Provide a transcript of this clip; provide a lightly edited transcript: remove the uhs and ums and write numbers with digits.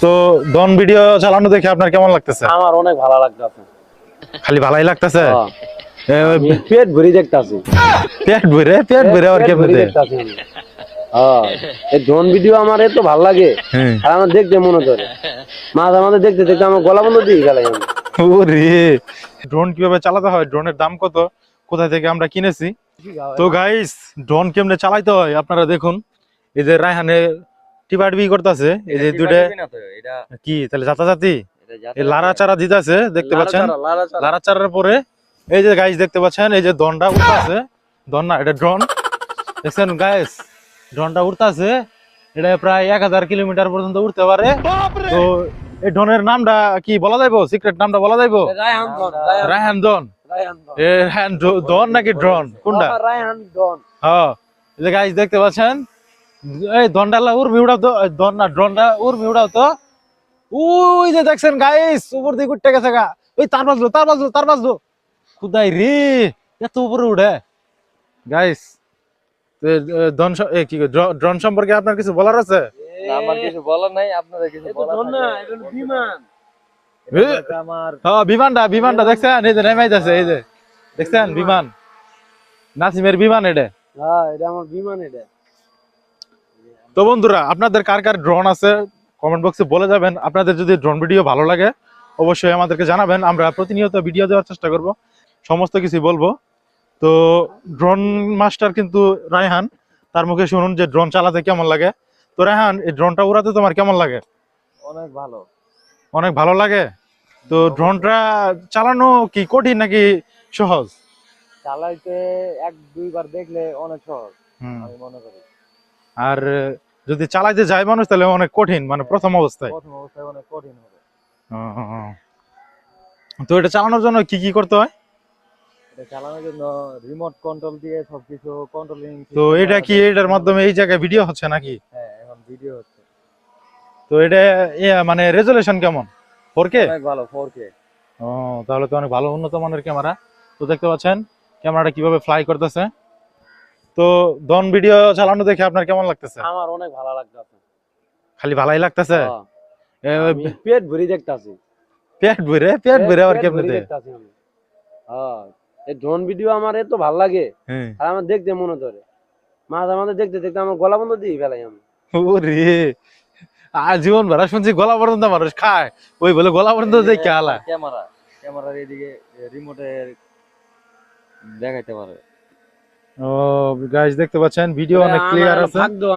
তো drone video চালানো দেখে আপনার কেমন লাগতেছে? আমার অনেক ভালো লাগতেছে। খালি ভালোই লাগতেছে? পেট ভরে দেখতাছি। পেট ভরে আর কেমনে দেখতাছি। এই ড্রোন ভিডিও আমার এত ভালো লাগে আর আমার দেখতে মনে ধরে। মাঝে মাঝে দেখতে দেখতে আমার গলা বন্ধ দিয়ে গেল। ওরে ড্রোন কিভাবে চালাতে হয়, ড্রোনের দাম কত, কোথা থেকে আমরা কিনেছি, তো গাইস ড্রোন কেমনে চালাইতে হয় আপনারা দেখুন। এই যে রায়হানে টিপাটিপি করতেছে, এই যে দুইটা কি তাহলে জাতাজাতি এই লাড়াচাড়া দিতেছে দেখতে পাচ্ছেন। লাড়াচাড়ার পরে এই যে গাইস দেখতে পাচ্ছেন এই যে ড্রোনটা উঠতেছে, ড্রোন না এটা ড্রোন দেখছেন গাইস, ড্রোনটা উঠতেছে, এটা প্রায় 1000 কিলোমিটার পর্যন্ত উঠতে পারে। তো এই ড্রোনের নামটা কি বলা যাইবো, সিক্রেট নামটা বলা যাইবো? রায়হান ড্রোন। রায়হান ড্রোন নাকি ড্রোন কোনটা? রায়হান ড্রোন। হ্যাঁ এই যে গাইস দেখতে পাচ্ছেন এই ড্রোনটা উড়মি উড়াও তো, ড্রোন না ড্রোনটা উড়মি উড়াও তো। ওই যে দেখছেন গাইস উপর দিকে উঠতে গেছে গা, ওই তার বাজলো খুদাই রে, এত উপরে উঠে গাইস। ড্রোন সম্পর্কে আপনার কিছু বলার আছে? আমার কিছু বলার নাই, আপনাদের কিছু বলার না। এটা বিমান। হ্যাঁ বিমানটা দেখছেন, এই যে নেমাইতেছে, এই যে দেখছেন বিমান, নাসিমের বিমান এটা। হ্যাঁ এটা আমার বিমান এটা। তো বন্ধুরা আপনাদের কার কার ড্রোন আছে কমেন্ট বক্সে বলে যাবেন। আপনাদের যদি ড্রোন ভিডিও ভালো লাগে অবশ্যই আমাদেরকে জানাবেন, আমরা প্রতিনিয়ত ভিডিও দেওয়ার চেষ্টা করব, সমস্ত কিছু বলবো। তো ড্রোন মাস্টার কিন্তু রায়হান, তার মুখে শুনুন যে ড্রোন চালাতে কেমন লাগে। তো রায়হান এই ড্রোনটা উড়াতে তোমার কেমন লাগে? অনেক ভালো। অনেক ভালো লাগে। তো ড্রোনটা চালানো কি কঠিন নাকি সহজ? চালাইতে এক দুইবার দেখলে অনেক সহজ আমি মনে করি। আর যদি চালাইতে যায় মানুষ তাহলে অনেক কঠিন, মানে প্রথম অবস্থায় অনেক কঠিন হবে। তো এটা চালানোর জন্য কি কি করতে হয়? এটা চালানোর জন্য রিমোট কন্ট্রোল দিয়ে সবকিছু কন্ট্রোলিং। তো এটা কি এটার মাধ্যমে এই জায়গায় ভিডিও হচ্ছে নাকি? হ্যাঁ এখন ভিডিও হচ্ছে। তো এটা মানে রেজুলেশন কেমন? 4K? অনেক ভালো 4K। ও তাহলে তো অনেক ভালো উন্নত মানের ক্যামেরা। তো দেখতে পাচ্ছেন ক্যামেরাটা কিভাবে ফ্লাই করতেছে। তো ড্রোন ভিডিও চালানো দেখে আপনার কেমন লাগতেছে? আমার অনেক ভালো লাগতেছে। খালি ভালোই লাগতেছে? পেট ভরে দেখতাছি। পেট ভরে আর কেমনে দেখতাছি আমি। হ্যাঁ এই ড্রোন ভিডিও আমার এত ভালো লাগে আর আমার দেখতে মনে ধরে। মাঝে মাঝে দেখতে দেখতে আমার গলা বন্ধ দিয়ে ফেলাই আমি। ওরে আর জীবন ভরা শুনছি গলা পর্যন্ত মানুষ খায়, ওই বলে গলা পর্যন্ত দেখে আলা। ক্যামেরার এদিকে রিমোটে দেখাইতে পারে। ও গাইস দেখতে পাচ্ছেন ভিডিও অনেক ক্লিয়ার আছে।